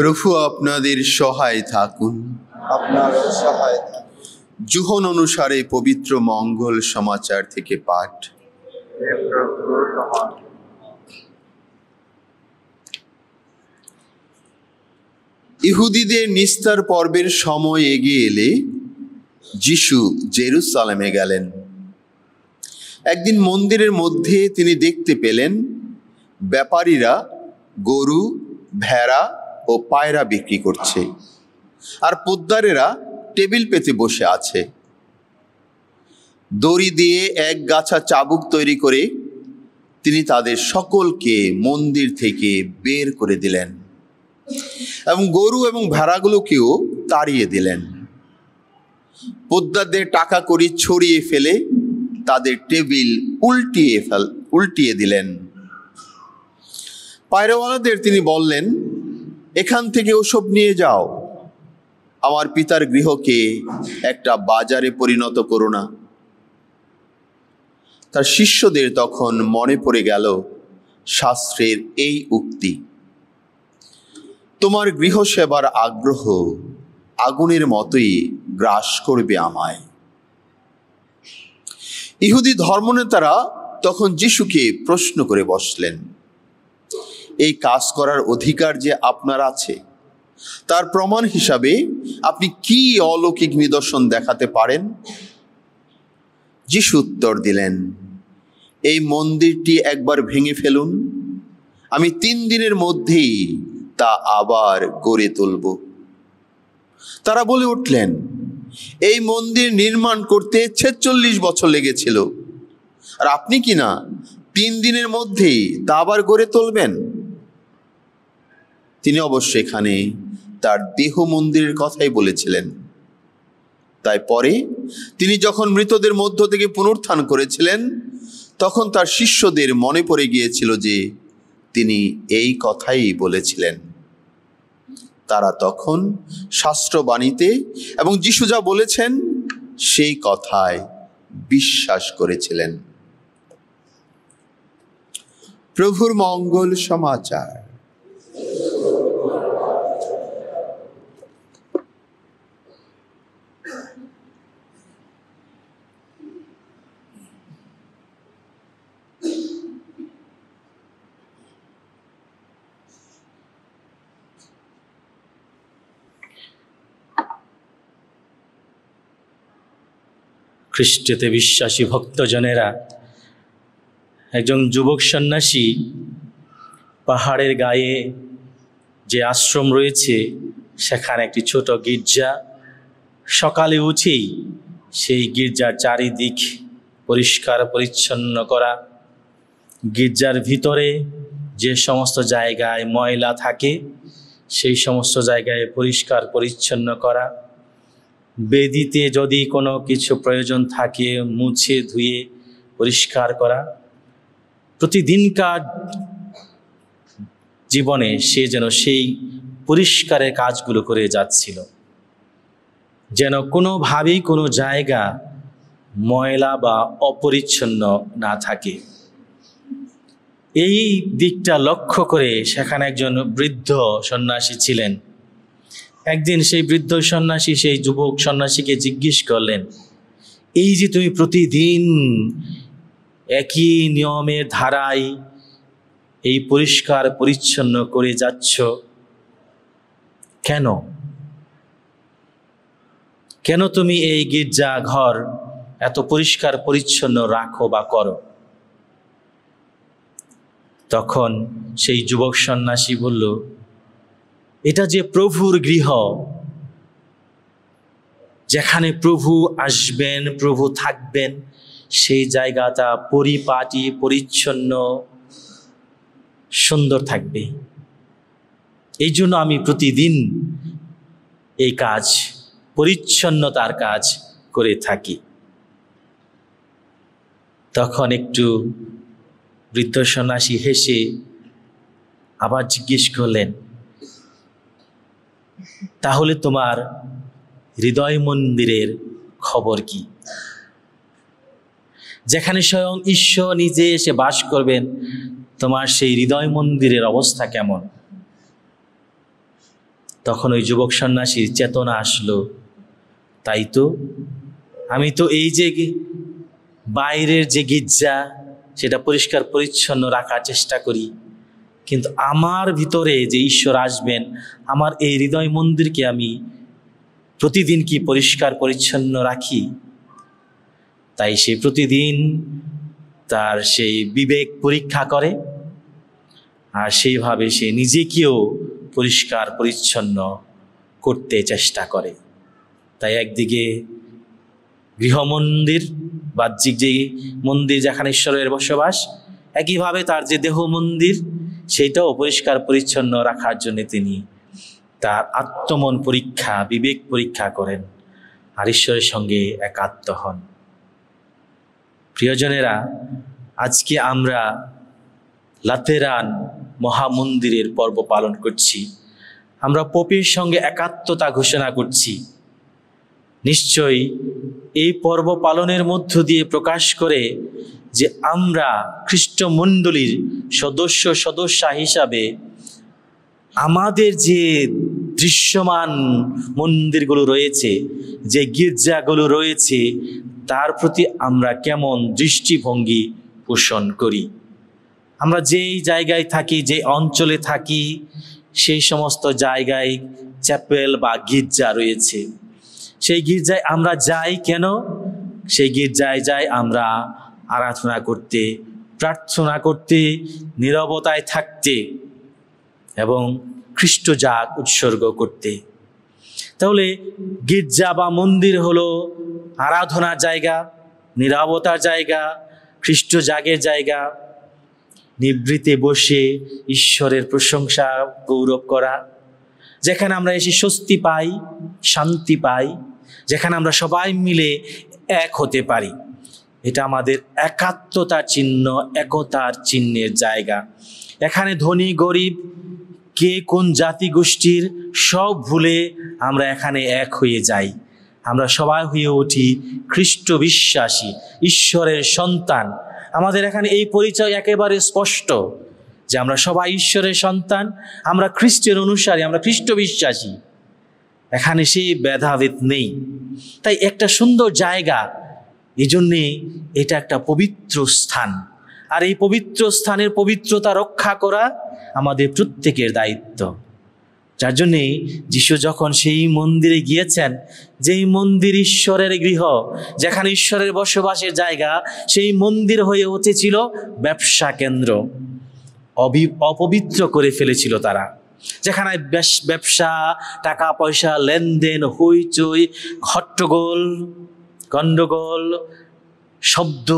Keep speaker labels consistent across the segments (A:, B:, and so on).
A: প্রভু আপনাদের সহায় থাকুন।
B: আপনার সহায় থাকুন।
A: যোহন অনুসারে পবিত্র মঙ্গল সমাচার থেকে পাঠ। ইহুদিদের নিস্তার পর্বের সময় এগিয়ে এলে যিশু জেরুসালেমে গেলেন। একদিন মন্দিরের মধ্যে তিনি দেখতে পেলেন ব্যাপারীরা গরু, ভেড়া ও পায়রা বিক্রি করছে, আর পোদ্দারেরা টেবিল পেতে বসে আছে। দড়ি দিয়ে এক গাছা চাবুক তৈরি করে তিনি তাদের সকলকে মন্দির থেকে বের করে দিলেন এবং গরু এবং ভেড়াগুলোকেও তাড়িয়ে দিলেন। পোদ্দারদের টাকা কড়ি ছড়িয়ে ফেলে তাদের টেবিল উল্টিয়ে দিলেন। পায়রাওয়ালাদের তিনি বললেন, এখান থেকে ওসব নিয়ে যাও, আমার পিতার গৃহকে একটা বাজারে পরিণত করো না। তার শিষ্যদের তখন মনে পড়ে গেল শাস্ত্রের এই উক্তি, তোমার গৃহসেবার আগ্রহ আগুনের মতোই গ্রাস করবে আমায়। ইহুদি ধর্মনেতারা তখন যিশুকে প্রশ্ন করে বসলেন, এই কাজ করার অধিকার যে আপনার আছে, তার প্রমাণ হিসাবে আপনি কি অলৌকিক নিদর্শন দেখাতে পারেন? যিশু উত্তর দিলেন, এই মন্দিরটি একবার ভেঙে ফেলুন, আমি 3 দিনের মধ্যেই তা আবার গড়ে তুলব। তারা বলে উঠলেন, এই মন্দির নির্মাণ করতে 46 বছর লেগেছিল, আর আপনি কি না 3 দিনের মধ্যেই তা আবার গড়ে তুলবেন? তিনি অবশ্য এখানে তার দেহ মন্দিরের কথাই বলেছিলেন। তাই পরে তিনি যখন মৃতদের মধ্য থেকে পুনরুত্থান করেছিলেন, তখন তার শিষ্যদের মনে পড়ে গিয়েছিল যে তিনি এই কথাই বলেছিলেন। তারা তখন শাস্ত্রবাণীতে এবং যিশু যা বলেছেন সেই কথায় বিশ্বাস করেছিলেন। প্রভুর মঙ্গল সমাচার।
C: খ্রিস্টতে বিশ্বাসী ভক্তজনেরা, একজন যুবক সন্ন্যাসী পাহাড়ের গায়ে যে আশ্রম রয়েছে সেখানে একটি ছোট গির্জা। সকালে উঠেই সেই গির্জার চারিদিক পরিষ্কার পরিচ্ছন্ন করা, গির্জার ভিতরে যে সমস্ত জায়গায় ময়লা থাকে সেই সমস্ত জায়গায় পরিষ্কার পরিচ্ছন্ন করা, বেদিতে যদি কোনো কিছু প্রয়োজন থাকে মুছে ধুয়ে পরিষ্কার করা। প্রতিদিনকার জীবনে সে যেন সেই পরিষ্কারের কাজগুলো করে যাচ্ছিল, যেন কোনোভাবেই কোনো জায়গা ময়লা বা অপরিচ্ছন্ন না থাকে। এই দিকটা লক্ষ্য করে সেখানে একজন বৃদ্ধ সন্ন্যাসী ছিলেন। একদিন সেই বৃদ্ধ সন্ন্যাসী সেই যুবক সন্ন্যাসীকে জিজ্ঞেস করলেন, এই যে তুমি প্রতিদিন একই নিয়মের ধারায় এই পরিষ্কার পরিচ্ছন্ন করে যাচ্ছ, কেন কেন তুমি এই গির্জা ঘর এত পরিষ্কার পরিচ্ছন্ন রাখো বা করো? তখন সেই যুবক সন্ন্যাসী বলল, এটা যে প্রভুর গৃহ, যেখানে প্রভু আসবেন, প্রভু থাকবেন, সেই জায়গাটা পরিপাটি পরিচ্ছন্ন সুন্দর থাকবে। এই জন্য আমি প্রতিদিন এই কাজ, পরিচ্ছন্নতার কাজ করে থাকি। তখন একটু বৃদ্ধ সন্ন্যাসী হেসে আবার জিজ্ঞেস করলেন, তাহলে তোমার হৃদয় মন্দিরের খবর কি? যেখানে স্বয়ং ঈশ্বর নিজে এসে বাস করবেন, তোমার সেই হৃদয় মন্দিরের অবস্থা কেমন? তখন ওই যুবক সন্ন্যাসীর চেতনা আসলো, তাই তো, আমি তো এই যে বাইরের যে গির্জা সেটা পরিষ্কার পরিচ্ছন্ন রাখার চেষ্টা করি, কিন্তু আমার ভিতরে যে ঈশ্বর আসবেন, আমার এই হৃদয় মন্দিরকে আমি প্রতিদিন কি পরিষ্কার পরিচ্ছন্ন রাখি? তাই সে প্রতিদিন তার সেই বিবেক পরীক্ষা করে, আর সেইভাবে সে নিজেকেও পরিষ্কার পরিচ্ছন্ন করতে চেষ্টা করে। তাই একদিকে গৃহমন্দির, বাহ্যিক যে মন্দির যেখানে ঈশ্বরের বসবাস, একইভাবে তার যে দেহ মন্দির সেইটাও পরিষ্কার পরিচ্ছন্ন রাখার জন্য তিনি তার আত্মমন পরীক্ষা, বিবেক পরীক্ষা করেন আর ঈশ্বরের সঙ্গে একাত্ম হন। প্রিয়জনেরা, আজকে আমরা লাতেরান মহামন্দিরের পর্ব পালন করছি। আমরা পোপের সঙ্গে একাত্মতা ঘোষণা করছি। নিশ্চয়ই এই পর্ব পালনের মধ্য দিয়ে প্রকাশ করে যে আমরা খ্রিস্টমণ্ডলীর সদস্যা হিসাবে আমাদের যে দৃশ্যমান মন্দিরগুলো রয়েছে, যে গির্জাগুলো রয়েছে, তার প্রতি আমরা কেমন দৃষ্টিভঙ্গি পোষণ করি। আমরা যেই জায়গায় থাকি, যে অঞ্চলে থাকি, সেই সমস্ত জায়গায় চ্যাপেল বা গির্জা রয়েছে। সেই গির্জায় আমরা যাই কেন? সেই গির্জায় যাই আমরা আরাধনা করতে, প্রার্থনা করতে, নীরবতায় থাকতে এবং খ্রিস্ট জাগ উৎসর্গ করতে। তাহলে গির্জা বা মন্দির হলো আরাধনার জায়গা, নীরবতার জায়গা, খ্রিস্ট জাগের জায়গা, নিভৃতে বসে ঈশ্বরের প্রশংসা গৌরব করা, যেখানে আমরা এসে স্বস্তি পাই, শান্তি পাই, যেখানে আমরা সবাই মিলে এক হতে পারি। এটা আমাদের একাত্মতার চিহ্ন, একতার চিহ্নের জায়গা। এখানে ধনী গরিব, কে কোন জাতি গোষ্ঠীর সব ভুলে আমরা এখানে এক হয়ে যাই। আমরা সবাই হয়ে উঠি খ্রিস্ট বিশ্বাসী, ঈশ্বরের সন্তান। আমাদের এখানে এই পরিচয় একেবারে স্পষ্ট যে আমরা সবাই ঈশ্বরের সন্তান, আমরা খ্রিস্টের অনুসারী, আমরা খ্রিস্ট বিশ্বাসী। এখানে সেই ভেদাভেদ নেই। তাই একটা সুন্দর জায়গা, এই জন্যে এটা একটা পবিত্র স্থান। আর এই পবিত্র স্থানের পবিত্রতা রক্ষা করা আমাদের প্রত্যেকের দায়িত্ব। যার জন্যে যিশু যখন সেই মন্দিরে গিয়েছেন, যেই মন্দির ঈশ্বরের গৃহ, যেখানে ঈশ্বরের বসবাসের জায়গা, সেই মন্দির হয়ে উঠেছিল ব্যবসা কেন্দ্র। অপবিত্র করে ফেলেছিল তারা, যেখানে ব্যবসা, টাকা পয়সা, লেনদেন, হইচই, হট্টগোল, গণ্ডগোল, শব্দ,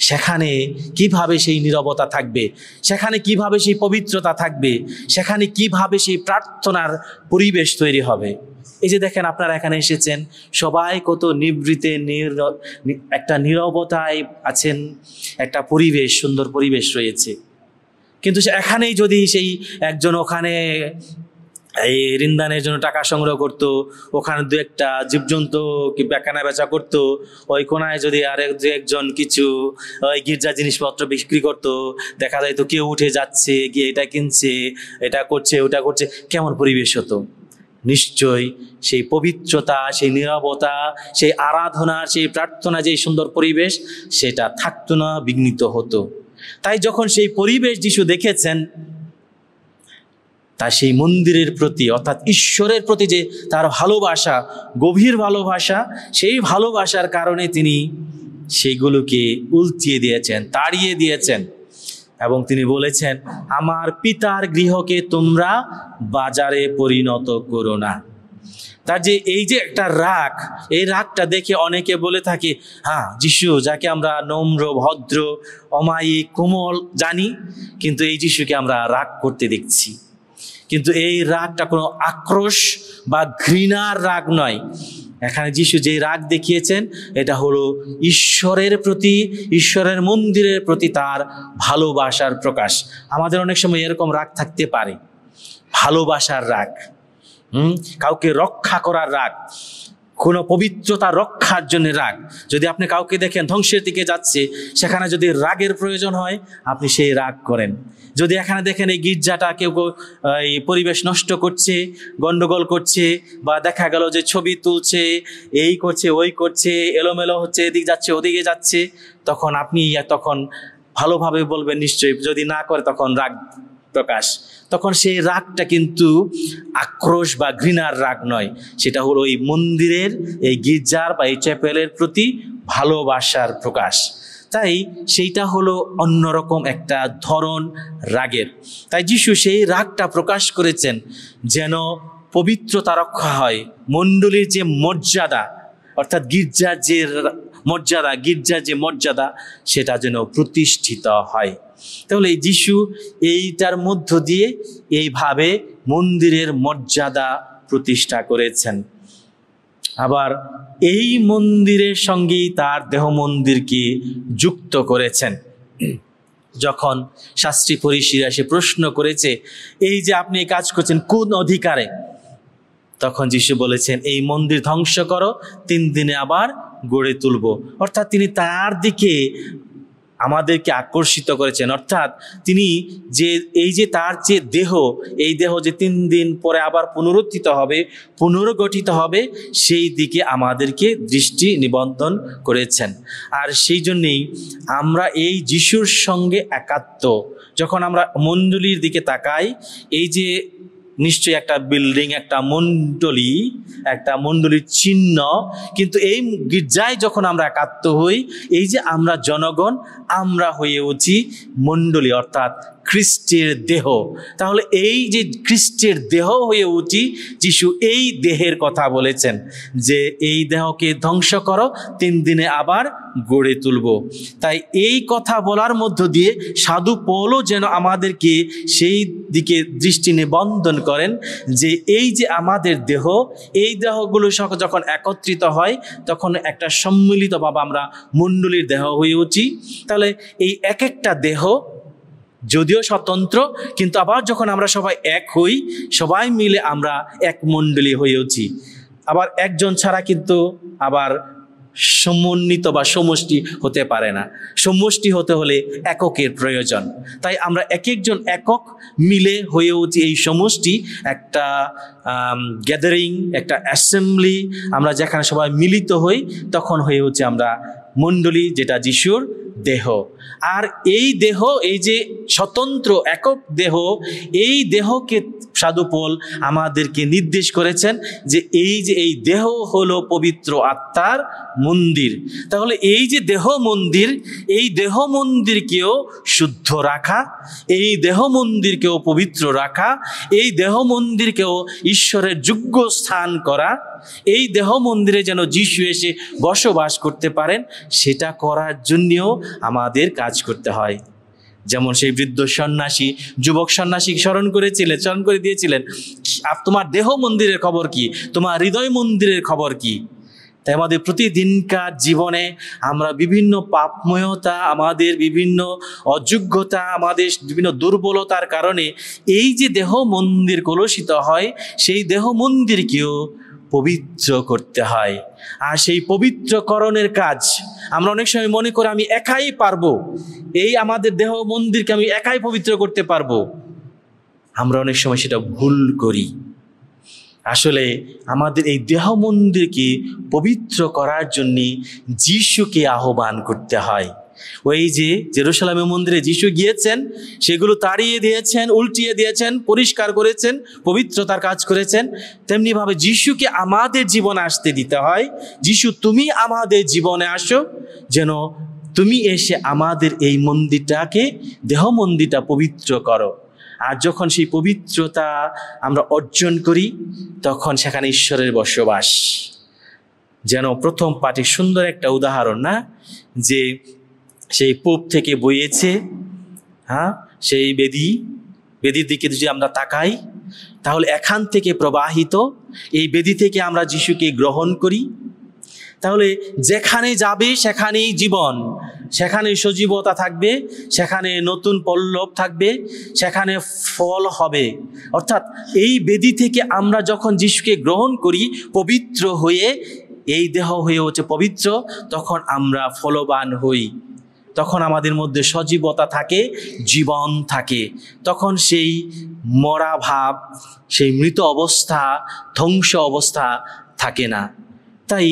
C: সেখানে কিভাবে সেই নীরবতা থাকবে? সেখানে কিভাবে সেই পবিত্রতা থাকবে? সেখানে কিভাবে সেই প্রার্থনার পরিবেশ তৈরি হবে? এই যে দেখেন, আপনারা এখানে এসেছেন, সবাই কত নিভৃতে একটা নীরবতায় আছেন, একটা পরিবেশ, সুন্দর পরিবেশ রয়েছে। কিন্তু এখানেই যদি সেই একজন ওখানে এই ঋণদানের জন্য টাকা সংগ্রহ করত, ওখানে দু একটা জীবজন্তু কেনা বেচা করতো, ওই কোনায় যদি একজন কিছু ওই গির্জা জিনিসপত্র বিক্রি করত, দেখা যায় তো কেউ উঠে যাচ্ছে, গিয়ে এটা কিনছে, এটা করছে, ওটা করছে, কেমন পরিবেশ হতো? নিশ্চয় সেই পবিত্রতা, সেই নীরবতা, সেই আরাধনা, সেই প্রার্থনা, যে সুন্দর পরিবেশ, সেটা থাকতো না, বিঘ্নিত হতো। তাই যখন সেই পরিবেশ যিশু দেখেছেন, তা সেই মন্দিরের প্রতি, অর্থাৎ ঈশ্বরের প্রতি যে তার ভালোবাসা, গভীর ভালোবাসা, সেই ভালোবাসার কারণে তিনি সেইগুলোকে উল্টিয়ে দিয়েছেন, তাড়িয়ে দিয়েছেন এবং তিনি বলেছেন, আমার পিতার গৃহকে তোমরা বাজারে পরিণত করো না। তার যে এই যে একটা রাগ, এই রাগটা দেখে অনেকে বলে থাকে, হ্যাঁ, যিশু যাকে আমরা নম্র, ভদ্র, অমায়িক, কোমল জানি, কিন্তু এই যিশুকে আমরা রাগ করতে দেখছি। কিন্তু এই রাগটা কোনো আক্রোশ বা ঘৃণার রাগ নয়। এখানে যিশু যে রাগ দেখিয়েছেন, এটা হলো ঈশ্বরের প্রতি, ঈশ্বরের মন্দিরের প্রতি তার ভালোবাসার প্রকাশ। আমাদের অনেক সময় এরকম রাগ থাকতে পারে, ভালোবাসার রাগ, কাউকে রক্ষা করার রাগ। কোনো পবিত্রতা রক্ষার জন্য রাগ। যদি আপনি কাউকে দেখেন ধ্বংসের দিকে যাচ্ছে, সেখানে যদি রাগের প্রয়োজন হয় আপনি সেই রাগ করেন। যদি এখানে দেখেন এই গির্জাটা কেউ এই পরিবেশ নষ্ট করছে, গন্ডগোল করছে, বা দেখা গেল যে ছবি তুলছে, এই করছে ওই করছে, এলোমেলো হচ্ছে, এদিকে যাচ্ছে ওদিকে যাচ্ছে, তখন আপনি তখন ভালোভাবে বলবেন নিশ্চয়ই। যদি না করে তখন রাগ প্রকাশ। তখন সেই রাগটা কিন্তু আক্রোশ বা ঘৃণার রাগ নয়, সেটা হলো এই মন্দিরের, এই গির্জার বা এই চ্যাপেলের প্রতি ভালোবাসার প্রকাশ। তাই সেইটা হলো অন্যরকম একটা ধরন রাগের। তাই যিশু সেই রাগটা প্রকাশ করেছেন যেন পবিত্রতা রক্ষা হয়, মণ্ডলীর যে মর্যাদা, অর্থাৎ গির্জার যে মর্যাদা সেটা যেন প্রতিষ্ঠিত হয়। তাহলে এই যিশু এইটার মধ্য দিয়ে এইভাবে মন্দিরের মর্যাদা প্রতিষ্ঠা করেছেন। আবার এই মন্দিরের সঙ্গেই তার দেহ মন্দিরকে যুক্ত করেছেন। যখন শাস্ত্রী ফরিসিরা এসে প্রশ্ন করেছে, এই যে আপনি এই কাজ করছেন কোন অধিকারে, তখন যিশু বলেছেন, এই মন্দির ধ্বংস করো, 3 দিনে আবার গড়ে তুলব। অর্থাৎ তিনি তার দিকে আমাদেরকে আকর্ষিত করেছেন। অর্থাৎ তিনি যে তার যে দেহ, এই দেহ যে 3 দিন পরে আবার পুনর্গঠিত হবে, সেই দিকে আমাদেরকে দৃষ্টি নিবন্ধন করেছেন। আর সেই জন্যেই আমরা এই যিশুর সঙ্গে একাত্ম। যখন আমরা মণ্ডলীর দিকে তাকাই, এই যে নিশ্চয়ই একটা বিল্ডিং, একটা মণ্ডলীর চিহ্ন, কিন্তু এই গির্জায় যখন আমরা একাত্ম হই, এই যে আমরা জনগণ, আমরা হয়ে উঠি মণ্ডলী, অর্থাৎ খ্রিস্টের দেহ। তাহলে এই যে খ্রিস্টের দেহ হয়ে উঠি, যিশু এই দেহের কথা বলেছেন যে এই দেহকে ধ্বংস করো, 3 দিনে আবার গড়ে তুলব। তাই এই কথা বলার মধ্য দিয়ে সাধু পৌলও যেন আমাদেরকে সেই দিকে দৃষ্টি নিবন্ধন করেন যে এই যে আমাদের দেহ, এই দেহগুলো যখন একত্রিত হয় তখন একটা সম্মিলিতভাবে আমরা মণ্ডলীর দেহ হয়ে উঠি। তাহলে এই এক একটা দেহ যদিও স্বতন্ত্র, কিন্তু আবার যখন আমরা সবাই এক হই, সবাই মিলে আমরা এক মণ্ডলী হয়ে উঠি। আবার একজন ছাড়া কিন্তু আবার সমন্বিত বা সমষ্টি হতে পারে না। সমষ্টি হতে হলে এককের প্রয়োজন। তাই আমরা একজন একক মিলে হয়ে উঠি এই সমষ্টি, একটা গ্যাদারিং, একটা অ্যাসেম্বলি। আমরা যেখানে সবাই মিলিত হই তখন হয়ে উঠি আমরা মণ্ডলী, যেটা যিশুর দেহ। আর এই দেহ, এই যে স্বতন্ত্র একক দেহ, এই দেহকে সাধু পৌল আমাদেরকে নির্দেশ করেছেন যে এই দেহ হলো পবিত্র আত্মার মন্দির। তাহলে এই যে দেহ মন্দির, এই দেহ মন্দিরকেও শুদ্ধ রাখা, এই দেহ মন্দিরকেও পবিত্র রাখা, এই দেহ মন্দিরকেও ঈশ্বরের যোগ্য স্থান করা, এই দেহ মন্দিরে যেন যিশু এসে বসবাস করতে পারেন, সেটা করার জন্যও আমাদের কাজ করতে হয়। যেমন সেই বৃদ্ধ সন্ন্যাসী যুবক সন্ন্যাসী স্মরণ করে দিয়েছিলেন, তোমার দেহ মন্দিরের খবর কি, তোমার হৃদয় মন্দিরের খবর কি। তাই আমাদের প্রতিদিনকার জীবনে আমরা বিভিন্ন পাপময়তা, আমাদের বিভিন্ন অযোগ্যতা, আমাদের বিভিন্ন দুর্বলতার কারণে এই যে দেহ মন্দির কলুষিত হয়, সেই দেহ মন্দিরকেও পবিত্র করতে হয়। আর সেই পবিত্রকরণের কাজ আমরা অনেক সময় মনে করি আমি একাই পারবো, এই আমাদের দেহ মন্দিরকে আমি একাই পবিত্র করতে পারবো। আমরা অনেক সময় সেটা ভুল করি। আসলে আমাদের এই দেহ মন্দিরকে পবিত্র করার জন্য যিশুকে আহ্বান করতে হয়। ওই যে জেরুসালেমের মন্দিরে যিশু গিয়েছেন, সেগুলো তাড়িয়ে দিয়েছেন, উল্টিয়ে দিয়েছেন, পরিষ্কার করেছেন, পবিত্রতার কাজ করেছেন। তেমনিভাবে যিশুকে আমাদের জীবনে আসতে দিতে হয়। যিশু, তুমি আমাদের জীবনে আসো, যেন তুমি এসে আমাদের এই মন্দিরটাকে, দেহ মন্দিরটা পবিত্র করো। আর যখন সেই পবিত্রতা আমরা অর্জন করি, তখন সেখানে ঈশ্বরের বসবাস। যেন প্রথম পাঠে সুন্দর একটা উদাহরণ, না, যে সেই পূব থেকে বইয়েছে, সেই বেদির দিকে যদি আমরা তাকাই, তাহলে এখান থেকে প্রবাহিত, এই বেদি থেকে আমরা যিশুকে গ্রহণ করি। তাহলে যেখানে যাবে সেখানেই জীবন, সেখানে সজীবতা থাকবে, সেখানে নতুন পল্লব থাকবে, সেখানে ফল হবে। অর্থাৎ এই বেদি থেকে আমরা যখন যিশুকে গ্রহণ করি, পবিত্র হয়ে এই দেহ হয়ে হচ্ছে পবিত্র, তখন আমরা ফলবান হই, তখন আমাদের মধ্যে সজীবতা থাকে, জীবন থাকে, তখন সেই মরা ভাব, সেই মৃত অবস্থা, ধ্বংস অবস্থা থাকে না। তাই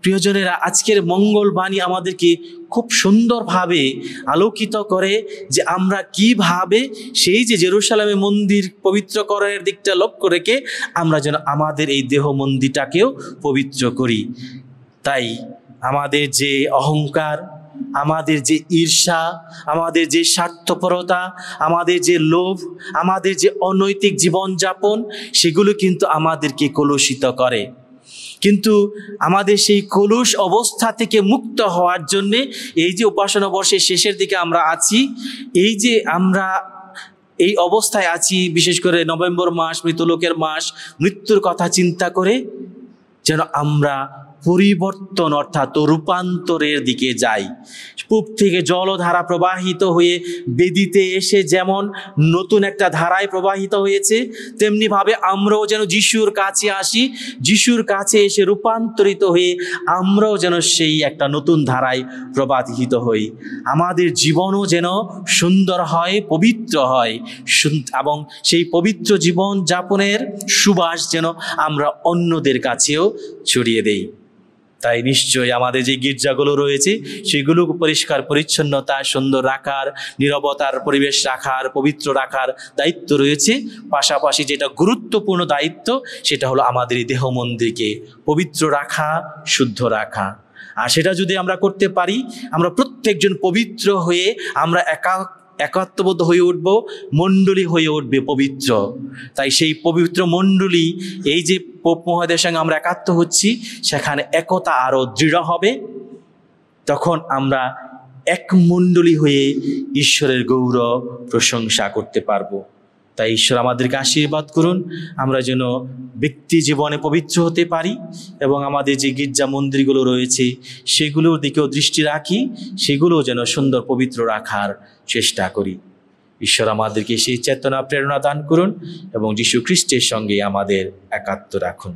C: প্রিয়জনেরা, আজকের মঙ্গলবাণী আমাদেরকে খুব সুন্দরভাবে আলোকিত করে যে আমরা কিভাবে সেই যে জেরুজালেমে মন্দির পবিত্রকরণের দিকটা লক্ষ্য রেখে আমরা যেন আমাদের এই দেহ মন্দিরটাকেও পবিত্র করি। তাই আমাদের যে অহংকার, আমাদের যে ঈর্ষা, আমাদের যে স্বার্থপরতা, আমাদের যে লোভ, আমাদের যে অনৈতিক জীবনযাপন, সেগুলো কিন্তু আমাদেরকে কলুষিত করে। কিন্তু আমাদের সেই কলুষ অবস্থা থেকে মুক্ত হওয়ার জন্যে এই যে উপাসনা বর্ষের শেষের দিকে আমরা আছি, এই যে আমরা এই অবস্থায় আছি, বিশেষ করে নভেম্বর মাস, মৃতলোকের মাস, মৃত্যুর কথা চিন্তা করে যেন আমরা পরিবর্তন অর্থাৎ রূপান্তরের দিকে যাই। পূব থেকে জলধারা প্রবাহিত হয়ে বেদিতে এসে যেমন নতুন একটা ধারায় প্রবাহিত হয়েছে, তেমনিভাবে আমরাও যেন যিশুর কাছে আসি, যিশুর কাছে এসে রূপান্তরিত হয়ে আমরাও যেন সেই একটা নতুন ধারায় প্রবাহিত হই। আমাদের জীবনও যেন সুন্দর হয়, পবিত্র হয়, এবং সেই পবিত্র জীবন যাপনের সুবাস যেন আমরা অন্যদের কাছেও ছড়িয়ে দেই। তাই নিশ্চয়ই আমাদের যে গির্জাগুলো রয়েছে সেগুলো পরিষ্কার পরিচ্ছন্নতা, সুন্দর রাখার, নীরবতার পরিবেশ রাখার, পবিত্র রাখার দায়িত্ব রয়েছে। পাশাপাশি যেটা গুরুত্বপূর্ণ দায়িত্ব সেটা হলো আমাদের এই দেহ মন্দিরকে পবিত্র রাখা, শুদ্ধ রাখা। আর সেটা যদি আমরা করতে পারি, আমরা প্রত্যেকজন পবিত্র হয়ে আমরা একাত্মবদ্ধ হয়ে উঠব, মণ্ডলী হয়ে উঠবে পবিত্র। তাই সেই পবিত্র মণ্ডলী, এই যে পোপ মহোদয়ের সঙ্গে আমরা একাত্ম হচ্ছি, সেখানে একতা আরও দৃঢ় হবে। তখন আমরা এক মণ্ডলী হয়ে ঈশ্বরের গৌরব প্রশংসা করতে পারবো। তাই ঈশ্বর আমাদেরকে আশীর্বাদ করুন, আমরা যেন ব্যক্তি জীবনে পবিত্র হতে পারি এবং আমাদের যে গির্জা মন্দিরগুলো রয়েছে সেগুলোর দিকেও দৃষ্টি রাখি, সেগুলোও যেন সুন্দর পবিত্র রাখার চেষ্টা করি। ঈশ্বর আমাদেরকে সেই চেতনা প্রেরণা দান করুন এবং যীশু খ্রিস্টের সঙ্গে আমাদের একাত্ম রাখুন।